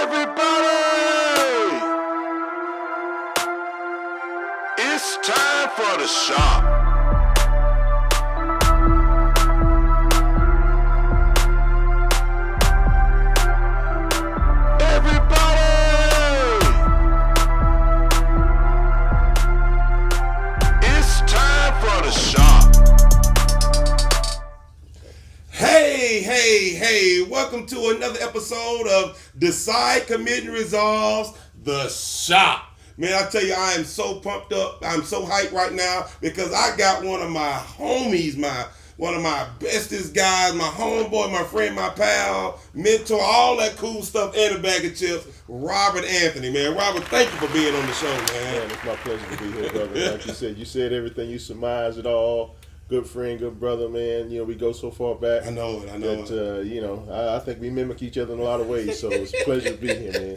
Everybody, it's time for the shop. Everybody, it's time for the shop. Hey, welcome to another episode of Decide, Commit, and Resolves, The Shop. Man, I tell you, I am so pumped up. I'm so hyped right now because I got one of my homies, one of my bestest guys, my homeboy, my friend, my pal, mentor, all that cool stuff, and a bag of chips, Robert Anthony, man. Robert, thank you for being on the show, man. Man, it's my pleasure to be here, brother. Like you said everything. You surmised it all. Good friend, good brother, man. You know, we go so far back. I know it. I think we mimic each other in a lot of ways, so it's a pleasure to be here, man.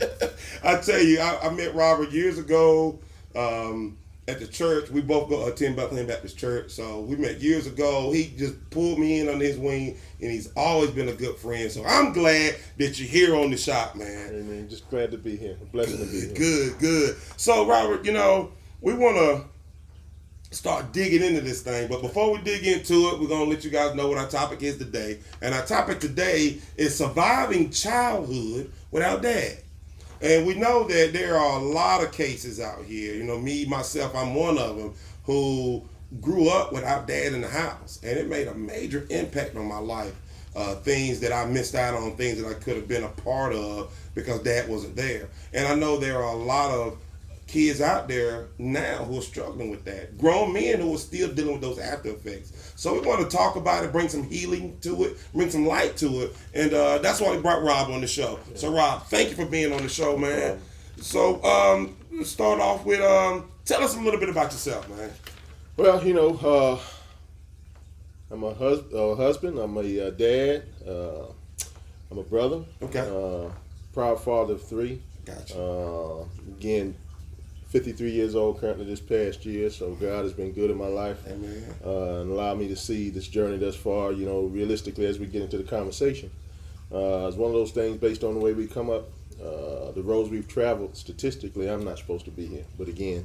I tell you, I met Robert years ago at the church. We both go attend Bethlehem Baptist Church, so we met years ago. He just pulled me in under his wing, and he's always been a good friend. So I'm glad that you're here on the shop, man. Hey, man, just glad to be here. A blessing to be here. Good. So, Robert, we want to start digging into this thing. But before we dig into it, we're going to let you guys know what our topic is today. And our topic today is surviving childhood without dad. And we know that there are a lot of cases out here. Me, myself, I'm one of them who grew up without dad in the house. And it made a major impact on my life. Things that I missed out on, things that I could have been a part of because dad wasn't there. And I know there are a lot of kids out there now who are struggling with that. Grown men who are still dealing with those after effects. So we want to talk about it, bring some healing to it, bring some light to it. And that's why we brought Rob on the show. Yeah. So Rob, thank you for being on the show, man. So let's start off with, tell us a little bit about yourself, man. Well, I'm a husband, I'm a dad, I'm a brother. Okay. Proud father of 3. Gotcha. Again, 53 years old currently this past year, so God has been good in my life. Amen. And allowed me to see this journey thus far, realistically as we get into the conversation. It's one of those things based on the way we come up, the roads we've traveled, statistically, I'm not supposed to be here. But again,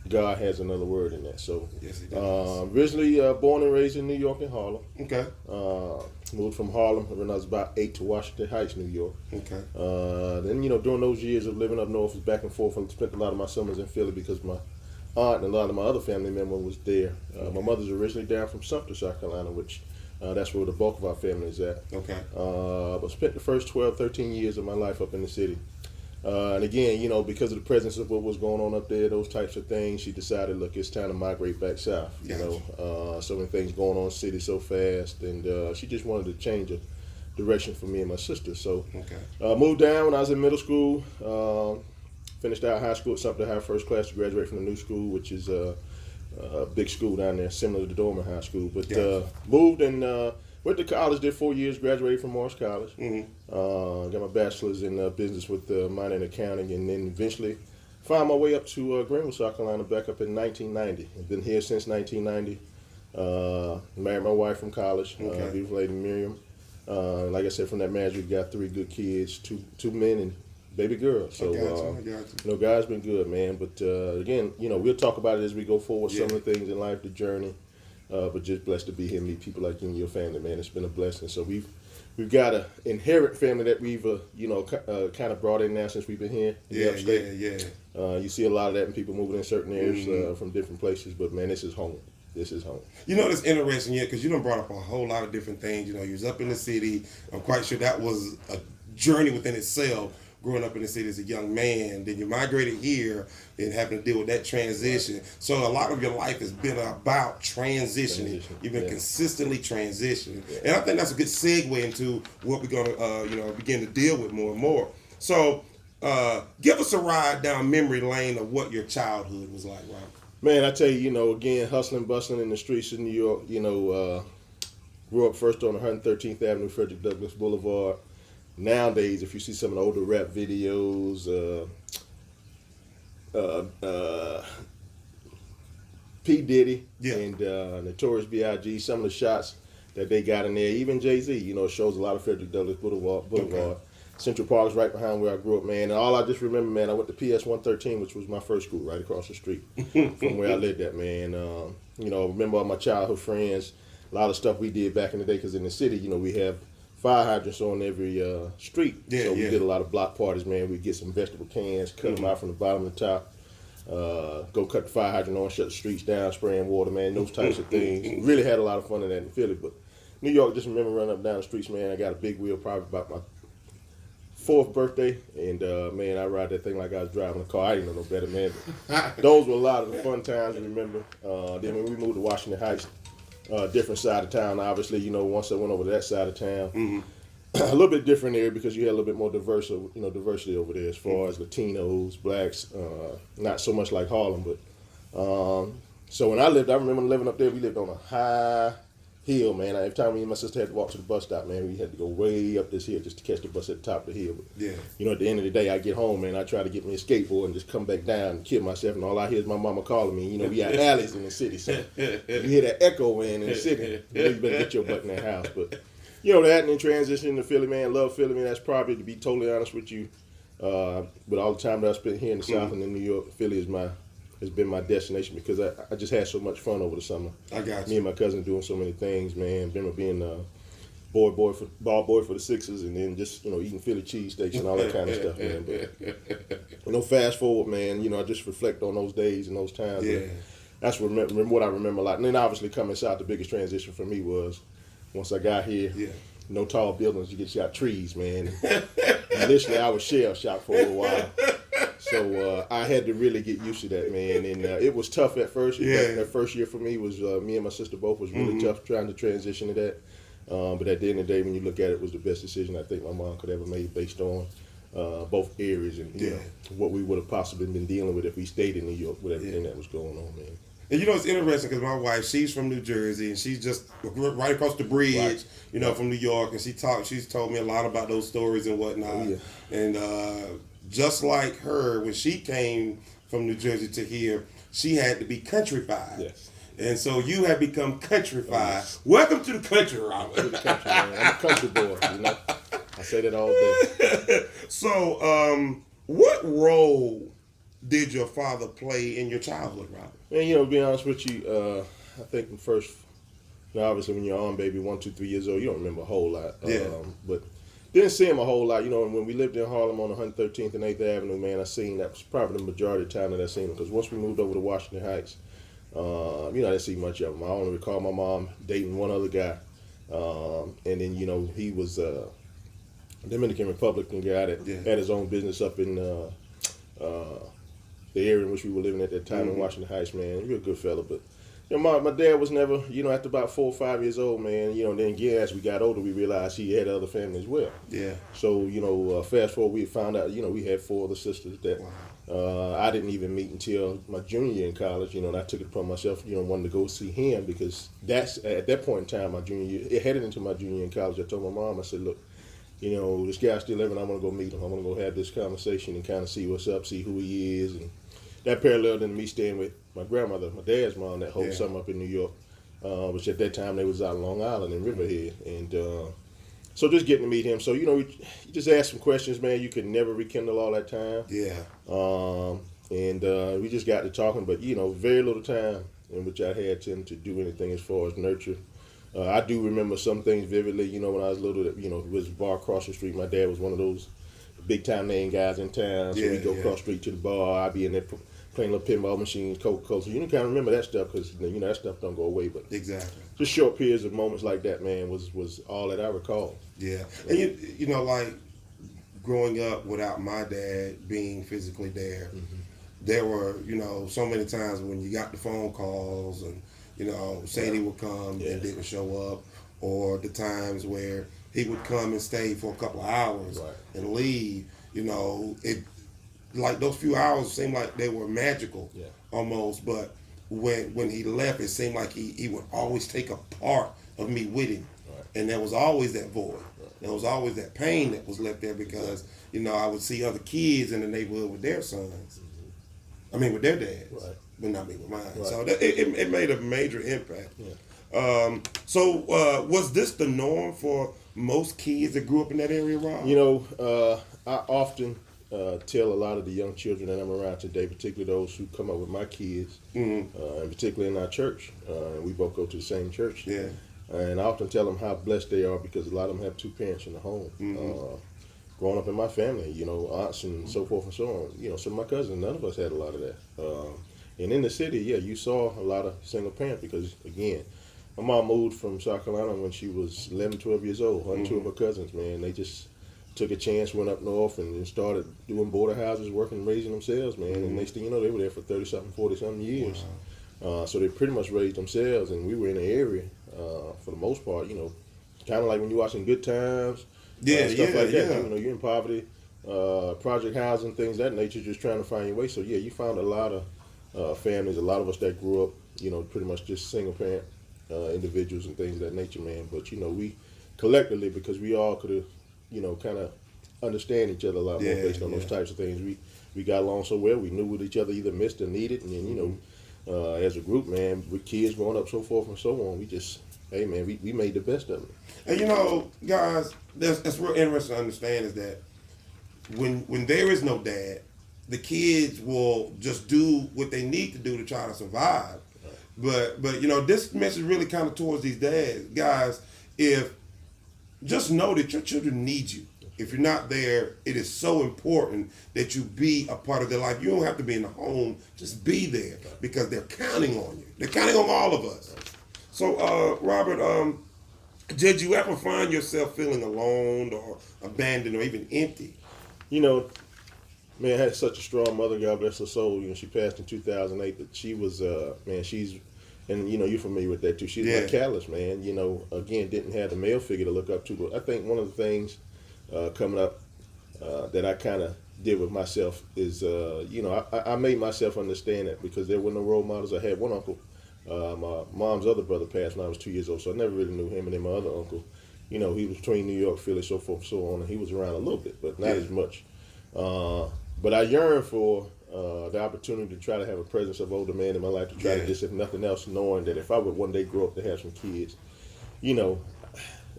God has another word in that. So, yes, he does. Originally born and raised in New York and Harlem. Okay. Moved from Harlem when I was about 8 to Washington Heights, New York. Okay. Then, during those years of living up north, was back and forth. I spent a lot of my summers in Philly because my aunt and a lot of my other family members was there. My mother's originally down from Sumter, South Carolina, which that's where the bulk of our family is at. Okay. But spent the first 12, 13 years of my life up in the city. And again, because of the presence of what was going on up there, those types of things, she decided, look, it's time to migrate back south. Gotcha. So many things going on in the city so fast, and she just wanted to change the direction for me and my sister. So moved down when I was in middle school, finished out high school at Sumter High, first class to graduate from the new school, which is a big school down there, similar to Dorman High School. But moved and went to college, did 4 years, graduated from Morris College. Mm-hmm. Got my bachelor's in business with minor in accounting, and then eventually found my way up to Greenville, South Carolina, back up in 1990. I've been here since 1990. Married my wife from college, beautiful lady Miriam. Like I said, from that marriage, we got 3 good kids, two men and baby girl. So, I got you. God's been good, man. But again, we'll talk about it as we go forward, some of the things in life, the journey. But just blessed to be here, meet people like you and your family, man. It's been a blessing. So we've got an inherent family that we've kind of brought in now since we've been here. Yeah. You see a lot of that in people moving in certain areas from different places. But man, this is home. This is home. It's interesting, because you done brought up a whole lot of different things. You was up in the city. I'm quite sure that was a journey within itself. Growing up in the city as a young man, then you migrated here and having to deal with that transition. So a lot of your life has been about transitioning. You've been consistently transitioning. Yeah. And I think that's a good segue into what we're going to begin to deal with more and more. So give us a ride down memory lane of what your childhood was like, Rob. Man, I tell you, again, hustling, bustling in the streets of New York. Grew up first on 113th Avenue, Frederick Douglass Boulevard. Nowadays, if you see some of the older rap videos, P. Diddy and Notorious B.I.G., some of the shots that they got in there, even Jay-Z, shows a lot of Frederick Douglass Boulevard. Central Park's right behind where I grew up, man. And all I just remember, man, I went to PS 113, which was my first school right across the street from where I lived at, man. You know, remember all my childhood friends, a lot of stuff we did back in the day, because in the city, you know, we have fire hydrants on every street. Yeah, so we yeah. did a lot of block parties, man. We'd get some vegetable cans, cut them out from the bottom to the top. Go cut the fire hydrant on, shut the streets down, spraying water, man, those types of things. Really had a lot of fun in that in Philly. But New York, just remember running up and down the streets, man. I got a big wheel probably about my 4th birthday, and man, I ride that thing like I was driving a car. I didn't know no better, man. But those were a lot of the fun times to remember. Then when we moved to Washington Heights, different side of town, obviously, you know, once I went over to that side of town, a little bit different area because you had a little bit more diversity over there as far as Latinos, blacks, not so much like Harlem, but so when I remember living up there, we lived on a high hill, man. Every time me and my sister had to walk to the bus stop, man, we had to go way up this hill just to catch the bus at the top of the hill. But, Yeah. you know, at the end of the day, I get home, man, I try to get me a skateboard and just come back down and kill myself, and all I hear is my mama calling me. You know, we got alleys in the city, so you hear that echo, man, in the city. You know, you better get your butt in that house. But, you know, that and then transitioning to Philly, man, love Philly, man. That's probably, to be totally honest with you, with all the time that I spent here in the South and in New York, Philly has been my destination because I just had so much fun over the summer. I got Me you. and my cousin doing so many things, man. Remember being ball boy for the Sixers, and then just, you know, eating Philly cheesesteaks and all that kind of stuff, man. But, you know, fast forward, man, you know, I just reflect on those days and those times. Yeah. And that's what I remember a lot. And then obviously coming south, the biggest transition for me was once I got here. Yeah. No tall buildings, you got trees, man. And literally, I was shell shocked for a little while. So I had to really get used to that, man. And it was tough at first. Yeah. That first year for me was, me and my sister both was really tough trying to transition to that. But at the end of the day, when you look at it, it was the best decision I think my mom could ever made based on both areas and you know, what we would have possibly been dealing with if we stayed in New York with everything that was going on, man. And you know, it's interesting because my wife, she's from New Jersey, and she's just right across the bridge, Right. you know, from New York. And she's told me a lot about those stories and whatnot. Oh, yeah. And just like her, when she came from New Jersey to here, she had to be countrified. Yes. And so you have become countrified. Yes. Welcome to the country, Robert. To the country, man. I'm a country boy, you know. I say that all day. So, what role did your father play in your childhood, Robert? And you know, to be honest with you, I think the first, you know, obviously when you're on baby 1, 2, 3 years old, you don't remember a whole lot. Yeah. But didn't see him a whole lot. You know, when we lived in Harlem on 113th and 8th Avenue, man, that was probably the majority of the time that I seen him. Because once we moved over to Washington Heights, you know, I didn't see much of him. I only recall my mom dating one other guy. And then, you know, he was a Dominican Republican guy that had his own business up in the area in which we were living at that time in Washington Heights, man. Real good fella. But, you know, my dad was never, you know, after about 4 or 5 years old, man, you know, then again, as we got older, we realized he had other family as well. Yeah. So, you know, fast forward, we found out, you know, we had 4 other sisters that I didn't even meet until my junior year in college, you know, and I took it upon myself, you know, wanting to go see him because that's, at that point in time, my junior year, it headed into my junior year in college, I told my mom, I said, look, you know, this guy's still living, I want to go meet him. I want to go have this conversation and kind of see what's up, see who he is. And that paralleled into me staying with my grandmother, my dad's mom, that whole summer up in New York, which at that time they was out on Long Island in Riverhead. And so just getting to meet him. So, you know, you just ask some questions, man. You could never rekindle all that time. Yeah. And we just got to talking, but, you know, very little time in which I had to do anything as far as nurture. I do remember some things vividly, you know, when I was little, that, you know, it was a bar across the street. My dad was one of those big time name guys in town. So we'd go across the street to the bar. I'd be in there playing little pinball machines, Coca-Cola. So you kind of remember that stuff because, you know, that stuff don't go away. But Exactly. just short periods of moments like that, man, was all that I recall. Yeah. And you know, like growing up without my dad being physically there, there were, you know, so many times when you got the phone calls and, you know, Sadie would come and didn't show up, or the times where he would come and stay for a couple of hours and leave. You know, it like those few hours seemed like they were magical almost, but when he left, it seemed like he would always take a part of me with him. And there was always that void. There was always that pain that was left there because, you know, I would see other kids in the neighborhood with their sons. I mean, with their dads, but not me with mine. So it made a major impact. So was this the norm for most kids that grew up in that area, Rob? You know, I often tell a lot of the young children that I'm around today, particularly those who come up with my kids, and particularly in our church. And we both go to the same church. Yeah. And I often tell them how blessed they are because a lot of them have two parents in the home. Growing up in my family, you know, aunts and so forth and so on. You know, some of my cousins, none of us had a lot of that. And in the city, yeah, you saw a lot of single parents because, again, my mom moved from South Carolina when she was 11, 12 years old. Her and two of her cousins, man, they just took a chance, went up north, and started doing border houses, working, raising themselves, man. And next thing you know, they were there for 30-something, 40-something years. Wow. So they pretty much raised themselves, and we were in the area for the most part, you know, kind of like when you're watching Good Times, stuff like that. You know, you're in poverty, project housing, things of that nature, just trying to find your way. So, yeah, you found a lot of families, a lot of us that grew up, you know, pretty much just single parent individuals and things of that nature, man. But, you know, we collectively, because we all could have, you know, kind of understand each other a lot more based on those types of things. We got along so well. We knew what each other either missed or needed. And then, you know, as a group, man, with kids growing up, so forth and so on, we just, hey, man, we made the best of it. And, you know, guys, that's real interesting to understand is that when there is no dad, the kids will just do what they need to do to try to survive. But you know, this message really kind of towards these dads, guys. If just know that your children need you. If you're not there, it is so important that you be a part of their life. You don't have to be in the home; just be there because they're counting on you. They're counting on all of us. So, Robert, did you ever find yourself feeling alone or abandoned or even empty? You know, man, I had such a strong mother, God bless her soul. You know, she passed in 2008, but she was, man, she's, and you know, you're familiar with that too. She's my catalyst, man. You know, again, didn't have the male figure to look up to, but I think one of the things coming up that I kind of did with myself is, you know, I made myself understand that because there were no role models. I had one uncle, my mom's other brother passed when I was 2 years old, so I never really knew him. And then my other uncle, you know, he was between New York, Philly, so forth, so on, and he was around a little bit, but not as much. But I yearned for the opportunity to try to have a presence of older men in my life, to try to just, if nothing else, knowing that if I would one day grow up to have some kids, you know,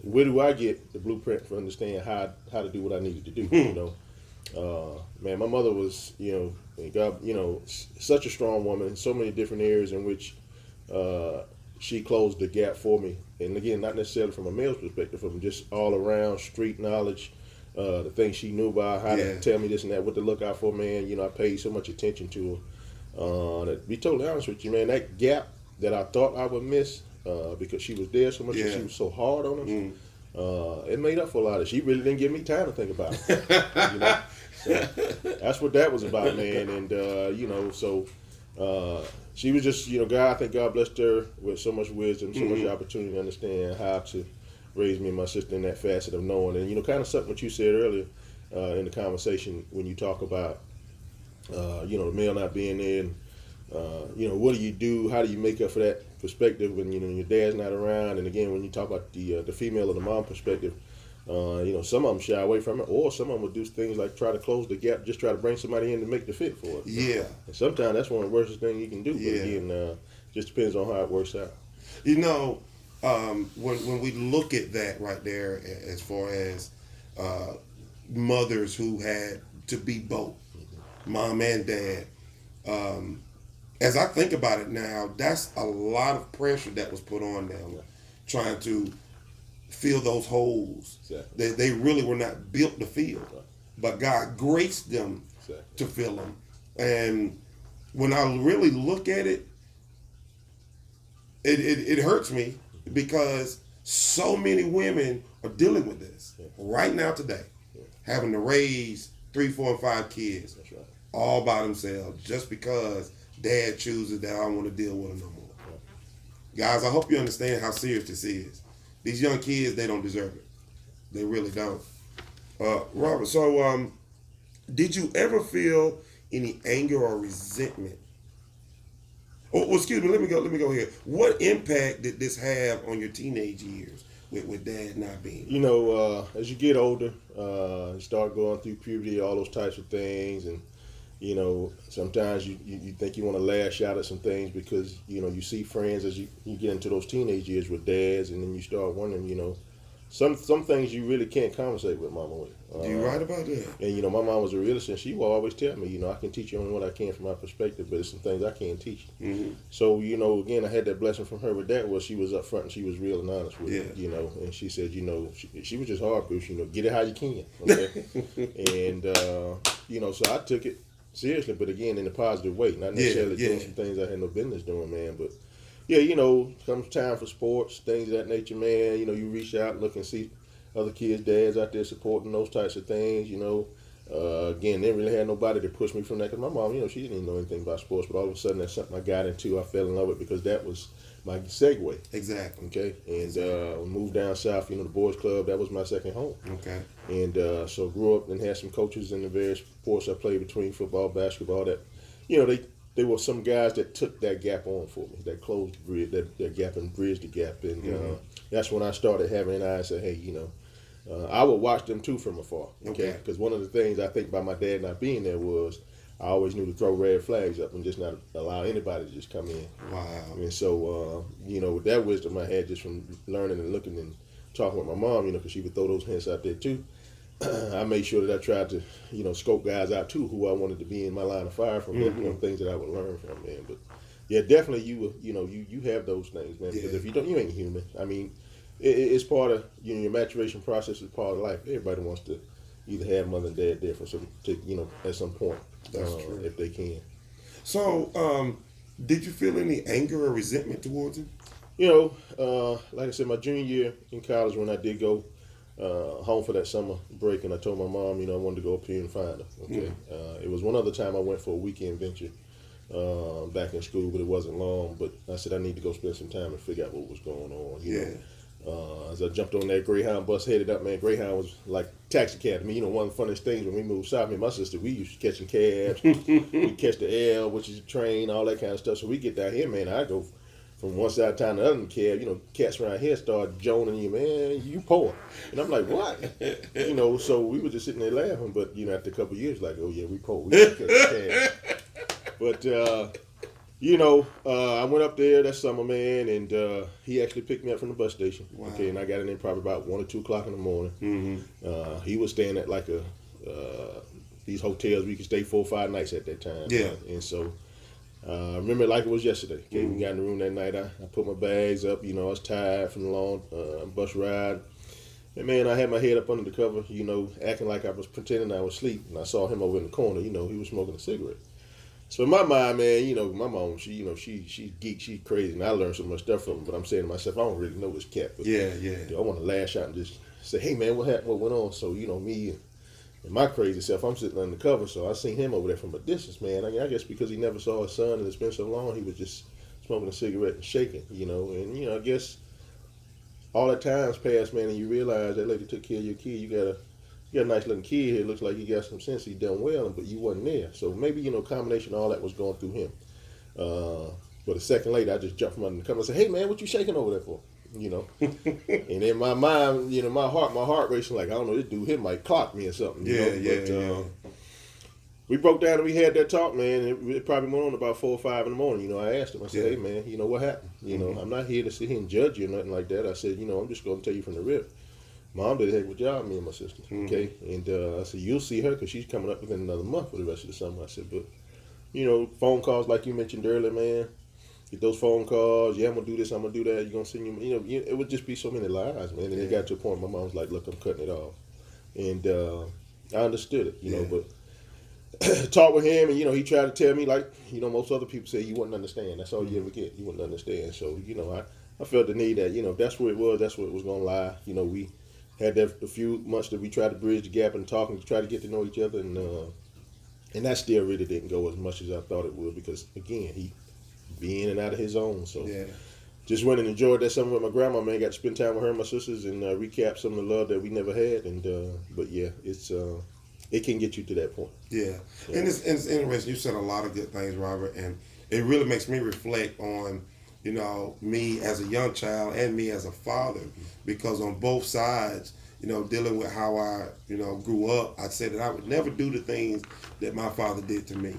where do I get the blueprint for understanding how to do what I needed to do? You know, man, my mother was, you know, God, you know, such a strong woman in so many different areas in which she closed the gap for me. And again, not necessarily from a male's perspective, from just all around street knowledge. The things she knew about how to tell me this and that, what to look out for, man. You know, I paid so much attention to her. To be totally honest with you, man, that gap that I thought I would miss because she was there so much and she was so hard on us, it made up for a lot of it. She really didn't give me time to think about it. You know? So that's what that was about, man. And, you know, so she was just, you know, God, I think God blessed her with so much wisdom, so much opportunity to understand how to raised me and my sister in that facet of knowing. And, you know, kind of something what you said earlier in the conversation when you talk about, you know, the male not being there and, you know, what do you do? How do you make up for that perspective when, you know, your dad's not around? And again, when you talk about the female or the mom perspective, you know, some of them shy away from it, or some of them will do things like try to close the gap, just try to bring somebody in to make the fit for it. Yeah. And sometimes that's one of the worst things you can do. Yeah. But again, just depends on how it works out. You know, when we look at that right there, as far as mothers who had to be both, mom and dad, as I think about it now, that's a lot of pressure that was put on them, trying to fill those holes. Exactly. They really were not built to fill, but God graced them to fill them. And when I really look at it, it hurts me because so many women are dealing with this right now today, having to raise 3, 4, and 5 kids all by themselves just because dad chooses that I don't want to deal with them no more. Guys, I hope you understand how serious this is. These young kids, they don't deserve it. They really don't. Robert, so did you ever feel any anger or resentment? Oh, excuse me, let me go here. What impact did this have on your teenage years with dad not being? You know, as you get older, you start going through puberty, all those types of things, and you know, sometimes you think you want to lash out at some things because, you know, you see friends as you get into those teenage years with dads, and then you start wondering, you know, some things you really can't conversate with mama with. You're right about that. And my mom was a realist, and she will always tell me, I can teach you only what I can from my perspective, but there's some things I can't teach. Mm-hmm. So again, I had that blessing from her with that. Was she was upfront and she was real and honest with me, and she said, she was just hard, Bruce. Get it how you can, okay? And so I took it seriously, but again in a positive way, not necessarily doing some things I had no business doing, man, but. Yeah, comes time for sports, things of that nature, man. You reach out, look and see other kids' dads out there supporting those types of things, Again, didn't really have nobody to push me from that because my mom, she didn't even know anything about sports, but all of a sudden that's something I got into. I fell in love with because that was my segue. Exactly. Okay, and we moved down south, the boys' club, that was my second home. Okay. And so grew up and had some coaches in the various sports I played between football, basketball, that, they were some guys that took that gap on for me, that closed the bridge, that gap and bridged the gap. And that's when I started having an eye and said, hey, I would watch them too from afar. Okay. Because one of the things I think about my dad not being there was I always knew to throw red flags up and just not allow anybody to just come in. Wow. And so, with that wisdom I had just from learning and looking and talking with my mom, because she would throw those hints out there too. I made sure that I tried to, scope guys out too who I wanted to be in my line of fire from, things that I would learn from, man. But yeah, definitely you have those things, man. Because if you don't, you ain't human. I mean, it's part of your maturation process is part of life. Everybody wants to either have mother and dad there for at some point, if they can. So, did you feel any anger or resentment towards him? Like I said, my junior year in college when I did go home for that summer break, and I told my mom, I wanted to go up here and find her. Okay, it was one other time I went for a weekend venture back in school, but it wasn't long. But I said I need to go spend some time and figure out what was going on. You know? As I jumped on that Greyhound bus, headed up, man. Greyhound was like taxi cab to me. One of the funniest things when we moved south, me and my sister, we used to catching cabs. We catch the L, which is a train, all that kind of stuff. So we get down here, man. I go from one side of town to the other in the cab, cats around here start joning you, man, you poor. And I'm like, what? So we were just sitting there laughing, but, after a couple of years, like, oh, yeah, we poor. We catch the cab. But, I went up there that summer, man, and he actually picked me up from the bus station. Wow. Okay, and I got in there probably about 1 or 2 o'clock in the morning. Mm-hmm. He was staying at like these hotels where you could stay 4 or 5 nights at that time. Yeah. Right? And so I remember it like it was yesterday. Okay, we got in the room that night. I put my bags up. I was tired from the long bus ride. And, man, I had my head up under the cover, acting like I was pretending I was asleep. And I saw him over in the corner. He was smoking a cigarette. So in my mind, man, my mom, she's geek, she's crazy, and I learned so much stuff from her. But I'm saying to myself, I don't really know this cat. But I want to lash out and just say, hey, man, what happened? What went on? So me and my crazy self, I'm sitting under the cover. So I seen him over there from a distance, man. I guess because he never saw his son and it's been so long, he was just smoking a cigarette and shaking, And I guess all that time's passed, man, and you realize that lady took care of your kid. You got a nice looking kid here. Looks like he got some sense. He done well, but you wasn't there. So maybe, combination of all that was going through him. But a second later, I just jumped from under the cover and said, hey, man, what you shaking over there for? And in my mind, my heart racing like, I don't know, this dude here might clock me or something. We broke down and we had that talk, man. And it probably went on about 4 or 5 in the morning. I asked him, I said, hey, man, what happened? I'm not here to sit here and judge you or nothing like that. I said, I'm just going to tell you from the rip. Mom did a heck of a job, me and my sister, okay? And I said, you'll see her because she's coming up within another month for the rest of the summer. I said, but, phone calls like you mentioned earlier, man. Get those phone calls. Yeah, I'm going to do this, I'm going to do that. You're going to send you, it would just be so many lies, man. And it got to a point my mom was like, look, I'm cutting it off. And I understood it, but talked with him and, he tried to tell me like, most other people say you wouldn't understand. That's all you ever get. You wouldn't understand. So, I felt the need that, if that's where it was, that's where it was going to lie. We had that a few months that we tried to bridge the gap and talk and try to get to know each other, and that still really didn't go as much as I thought it would because again he be in and out of his zone. So just went and enjoyed that summer with my grandma, man. Got to spend time with her and my sisters and recap some of the love that we never had. And but it's it can get you to that point. Yeah. And it's interesting. You said a lot of good things, Robert, and it really makes me reflect on me as a young child and me as a father, because on both sides, dealing with how I, grew up, I said that I would never do the things that my father did to me.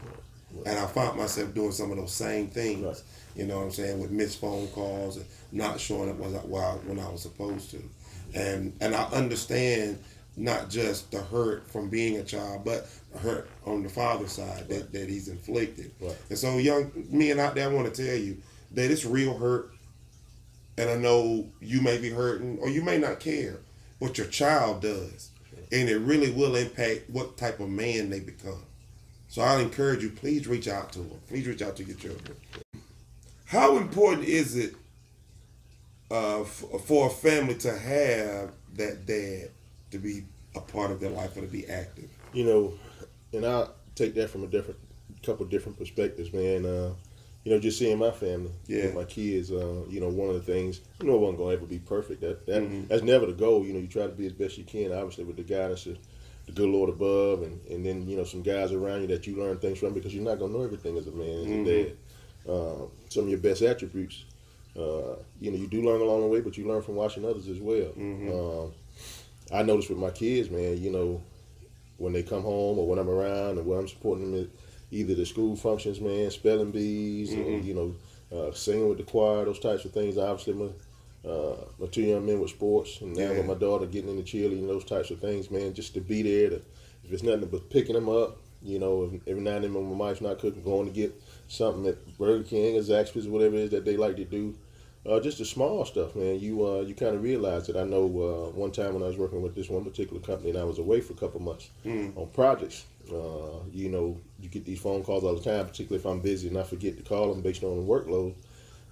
And I found myself doing some of those same things, you know what I'm saying, with missed phone calls and not showing up when I was supposed to. and I understand not just the hurt from being a child, but the hurt on the father's side that he's inflicted. Right. And so, young men out there, I want to tell you that it's real hurt. And I know you may be hurting, or you may not care what your child does, and it really will impact what type of man they become. So I encourage you, please reach out to them. Please reach out to your children. How important is it for a family to have that dad to be a part of their life or to be active? You know, and I take that from a couple different perspectives, man. You know, just seeing my family, my kids. You know, one of the things, no one gonna ever be perfect. That's never the goal. You know, you try to be as best you can, obviously with the guidance of the good Lord above, and then you know some guys around you that you learn things from, because you're not gonna know everything as a man, as a dad. Some of your best attributes, you know, you do learn along the way, but you learn from watching others as well. I notice with my kids, man, you know, when they come home or when I'm around and when I'm supporting them at either the school functions, man, spelling bees, or, you know, singing with the choir, those types of things. Obviously, my two young men with sports, and now with my daughter getting into cheerleading, those types of things, man, just to be there. If it's nothing but picking them up, you know, every now and then when my wife's not cooking, going to get something at Burger King or Zaxby's, whatever it is that they like to do. Just the small stuff, man. You kind of realize that. I know one time when I was working with this one particular company and I was away for a couple months on projects, you know, you get these phone calls all the time, particularly if I'm busy and I forget to call them based on the workload.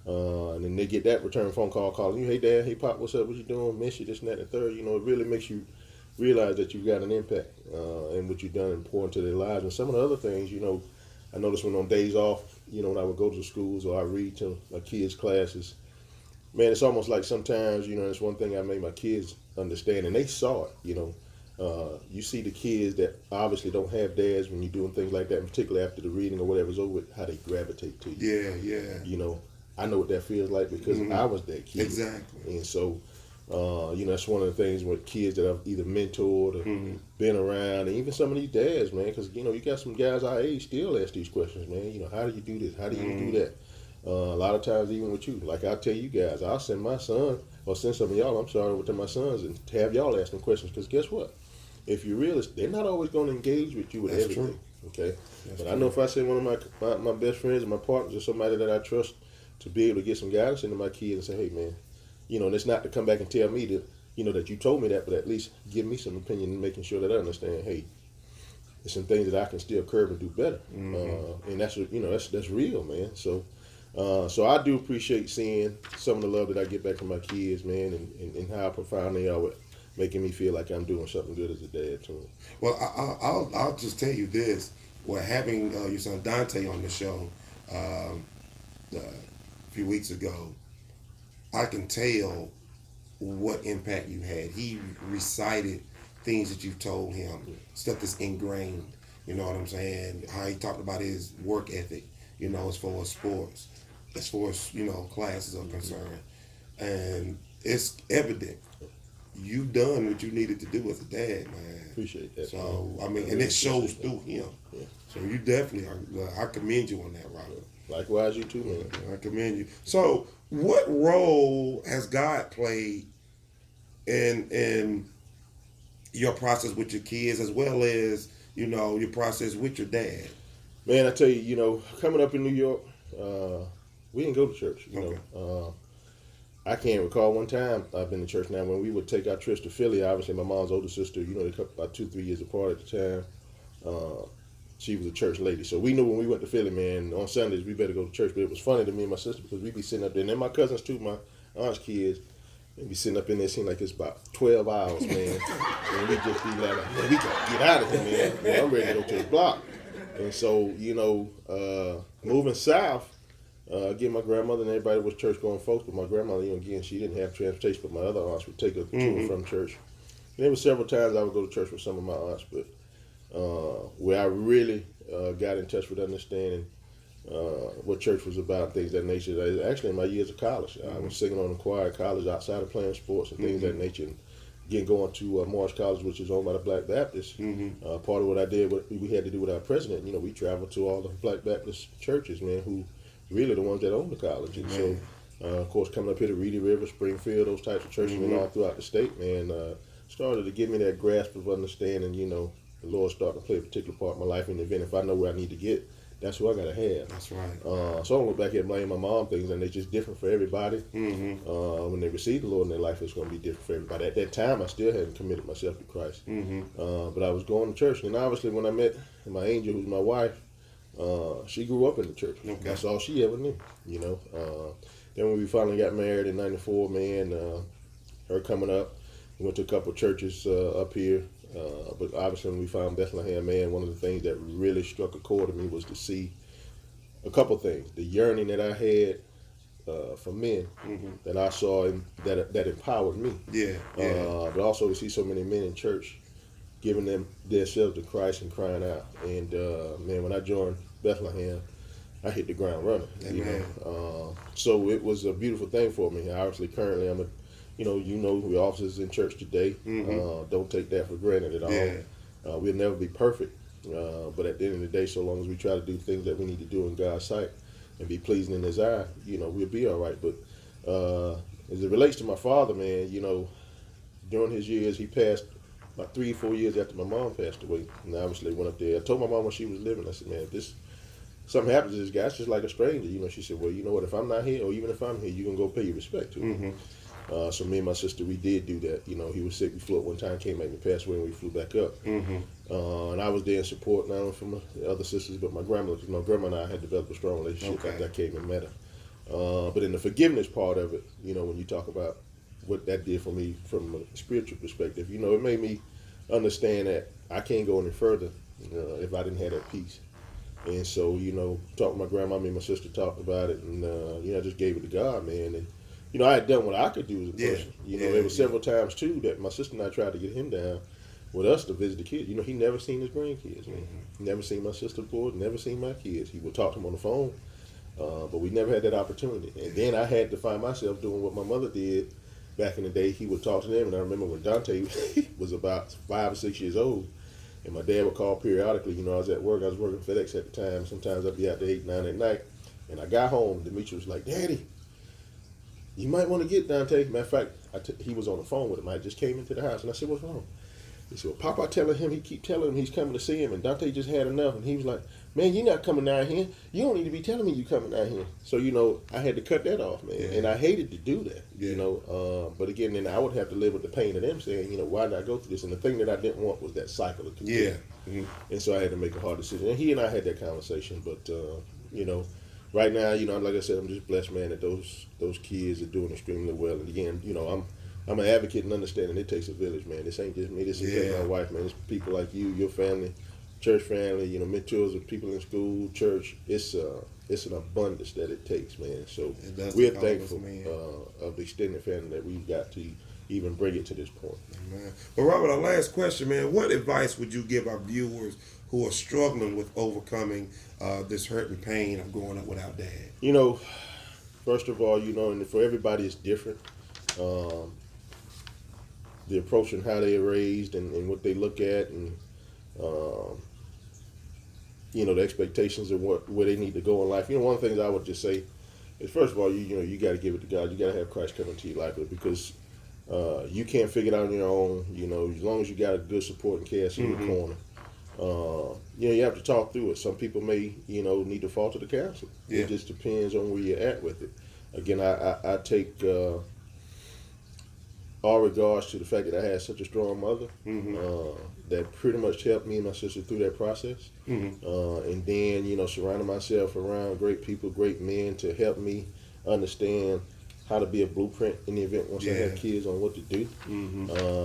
And then they get that return phone call calling you, hey, Dad, hey, Pop, what's up, what you doing, miss you, this and that and the third. You know, it really makes you realize that you've got an impact and what you've done important to their lives. And some of the other things, you know, I noticed when on days off, you know, when I would go to the schools or I read to my kids' classes, man, it's almost like sometimes, you know, it's one thing I made my kids understand, and they saw it, you know. You see the kids that obviously don't have dads when you're doing things like that, and particularly after the reading or whatever's over with, how they gravitate to you. Yeah. You know, I know what that feels like because I was that kid. Exactly. And so, you know, that's one of the things with kids that I've either mentored or been around, and even some of these dads, man, because, you know, you got some guys our age still ask these questions, man. You know, how do you do this? How do you do that? A lot of times, even with you, like I tell you guys, I'll send my son, or send some of y'all, I'm sorry, to my sons, and have y'all asking questions, because guess what? If you're realist, they're not always going to engage with you with everything. True. Okay? But I know if I send one of my best friends or my partners or somebody that I trust to be able to get some guidance into my kids and say, hey, man, you know, and it's not to come back and tell me that, you know, that you told me that, but at least give me some opinion and making sure that I understand, hey, there's some things that I can still curb and do better. And that's, you know, that's real, man. So I do appreciate seeing some of the love that I get back from my kids, man, and how profound they are with making me feel like I'm doing something good as a dad to them. Well, I'll just tell you this. Well, having your son Dante on the show a few weeks ago, I can tell what impact you had. He recited things that you told him, stuff that's ingrained. You know what I'm saying? How he talked about his work ethic, you know, as far as sports, as far as, you know, classes are concerned. And it's evident you've done what you needed to do as a dad, man. Appreciate that. So, I mean, and it shows through him. Yeah. So you definitely are, I commend you on that, Robert. Likewise, you too, man. I commend you. So, what role has God played in your process with your kids, as well as, you know, your process with your dad? Man, I tell you, you know, coming up in New York, we didn't go to church. You know, I can't recall one time I've been to church now when we would take our trips to Philly. Obviously, my mom's older sister, you know, they cut about 2-3 years apart at the time. She was a church lady, so we knew when we went to Philly, man, on Sundays we better go to church. But it was funny to me and my sister because we'd be sitting up there, and then my cousins too, my aunt's kids, and be sitting up in there, seeing like it's about 12 hours, man. And we just be like, man, we gotta get out of here, man. I'm ready to go to the block. And so, you know, moving south, again, my grandmother and everybody was church-going folks, but my grandmother, you know, again, she didn't have transportation, but my other aunts would take her to and from church. And there were several times I would go to church with some of my aunts, but where I really got in touch with understanding what church was about, things of that nature. Actually, in my years of college, I was singing on the choir at college outside of playing sports and things of that nature. And again, going to Morris College, which is owned by the Black Baptists. Part of what I did, what we had to do with our president, you know, we traveled to all the Black Baptist churches, man, who really the ones that own the college. And so Of course, coming up here to Reedy River, Springfield, those types of churches and all throughout the state, man, started to give me that grasp of understanding, you know, the Lord starting to play a particular part in my life, and event, if I know where I need to get, that's who I got to have. That's right. So I don't look back and blame my mom things, and they're just different for everybody. When they receive the Lord in their life, it's going to be different for everybody. At that time, I still hadn't committed myself to Christ. But I was going to church, and obviously when I met my angel, who's my wife, she grew up in the church. Okay. That's all she ever knew, you know. Then when we finally got married in '94, man, her coming up, we went to a couple of churches up here. But obviously when we found Bethlehem, man, one of the things that really struck a chord to me was to see a couple things. The yearning that I had for men that I saw that empowered me. Yeah. But also to see so many men in church giving themselves to Christ and crying out. And man, when I joined Bethlehem, I hit the ground running. Amen. So it was a beautiful thing for me. Obviously, currently I'm we're officers in church today. Don't take that for granted at all. Yeah. We'll never be perfect, but at the end of the day, so long as we try to do things that we need to do in God's sight and be pleasing in His eye, you know, we'll be all right. But as it relates to my father, man, you know, during his years, he passed about 3 or 4 years after my mom passed away, and I obviously went up there. I told my mom when she was living, I said, man, if this something happens to this guy, it's just like a stranger. You know, she said, well, you know what, if I'm not here, or even if I'm here, you can go pay your respect to him. So me and my sister, we did do that. You know, he was sick. We flew up one time, came back and passed away, and we flew back up. And I was there in support, not only from my other sisters, but my grandmother, because my grandma and I had developed a strong relationship after I came and met her. But in the forgiveness part of it, you know, when you talk about what that did for me from a spiritual perspective, you know, it made me understand that I can't go any further if I didn't have that peace. And so, you know, talking to my grandma, me and my sister talked about it, and, you know, I just gave it to God, man. And, you know, I had done what I could do as a person. You know, there were several times, too, that my sister and I tried to get him down with us to visit the kids. You know, he never seen his grandkids, man. He never seen my sister's boys, never seen my kids. He would talk to them on the phone, but we never had that opportunity. And then I had to find myself doing what my mother did back in the day. He would talk to them, and I remember when Dante was about 5 or 6 years old, and my dad would call periodically. You know, I was at work. I was working FedEx at the time. Sometimes I'd be out there 8, 9 at night. And I got home. Demetrius was like, Daddy, you might want to get Dante. Matter of fact, he was on the phone with him. I just came into the house, and I said, what's wrong? He said, well, Papa telling him, he keep telling him he's coming to see him, and Dante just had enough. And he was like, man, you're not coming down here. You don't need to be telling me you coming down here. So, you know, I had to cut that off, man. And I hated to do that, you know. But again, then I would have to live with the pain of them saying, you know, why not go through this? And the thing that I didn't want was that cycle of confusion. And so I had to make a hard decision. And he and I had that conversation. But, you know, right now, you know, like I said, I'm just blessed, man, that those kids are doing extremely well. And again, you know, I'm an advocate and understanding it takes a village, man. This ain't just me. This is my wife, man. It's people like you, your family, church family, you know, mentors of people in school, church. It's an abundance that it takes, man. So we're thankful of the extended family that we've got to even bring it to this point. Man. Well, Robert, our last question, man. What advice would you give our viewers who are struggling with overcoming this hurt and pain of growing up without dad? You know, first of all, you know, and for everybody it's different. The approach and how they're raised and what they look at, and you know, the expectations of where they need to go in life. You know, one of the things I would just say is, first of all, you got to give it to God. You got to have Christ come into your life, because you can't figure it out on your own. You know, as long as you got a good supporting cast in your corner, you know, you have to talk through it. Some people may, you know, need to fall to the counsel. It just depends on where you're at with it. Again, I take all regards to the fact that I had such a strong mother that pretty much helped me and my sister through that process. And then, you know, surrounding myself around great people, great men to help me understand how to be a blueprint in the event once I have kids on what to do.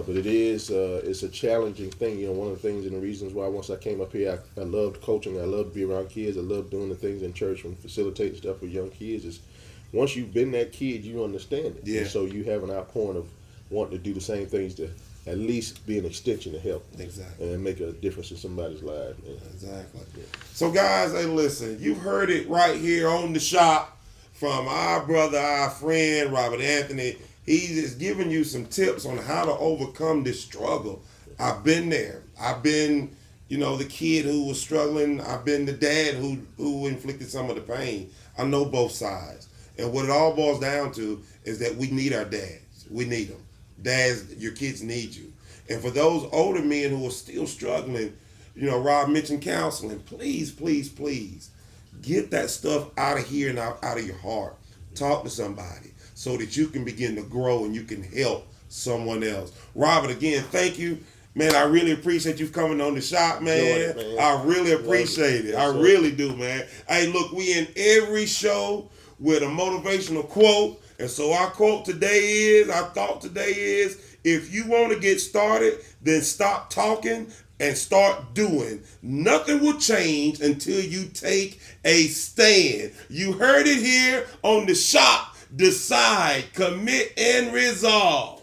But it is, it's a challenging thing. You know, one of the things and the reasons why once I came up here, I loved coaching. I loved to be around kids. I loved doing the things in church and facilitating stuff with young kids. Is once you've been that kid, you understand it. And so you have an outpouring of wanting to do the same things to at least be an extension to help and make a difference in somebody's life. Man. Exactly. So guys, hey, listen, you heard it right here on the shop from our brother, our friend, Robert Anthony. He's just giving you some tips on how to overcome this struggle. I've been there. I've been, you know, the kid who was struggling. I've been the dad who inflicted some of the pain. I know both sides. And what it all boils down to is that we need our dads. We need them. Dads, your kids need you. And for those older men who are still struggling, Rob mentioned counseling. Please, please, please get that stuff out of here and out of your heart. Talk to somebody so that you can begin to grow and you can help someone else. Robert, again, thank you. Man, I really appreciate you coming on the shop, man. I really appreciate it. I really do, man. Hey, look, we in every show with a motivational quote. And so our thought today is, if you want to get started, then stop talking and start doing. Nothing will change until you take a stand. You heard it here on the shop. Decide, commit, and resolve.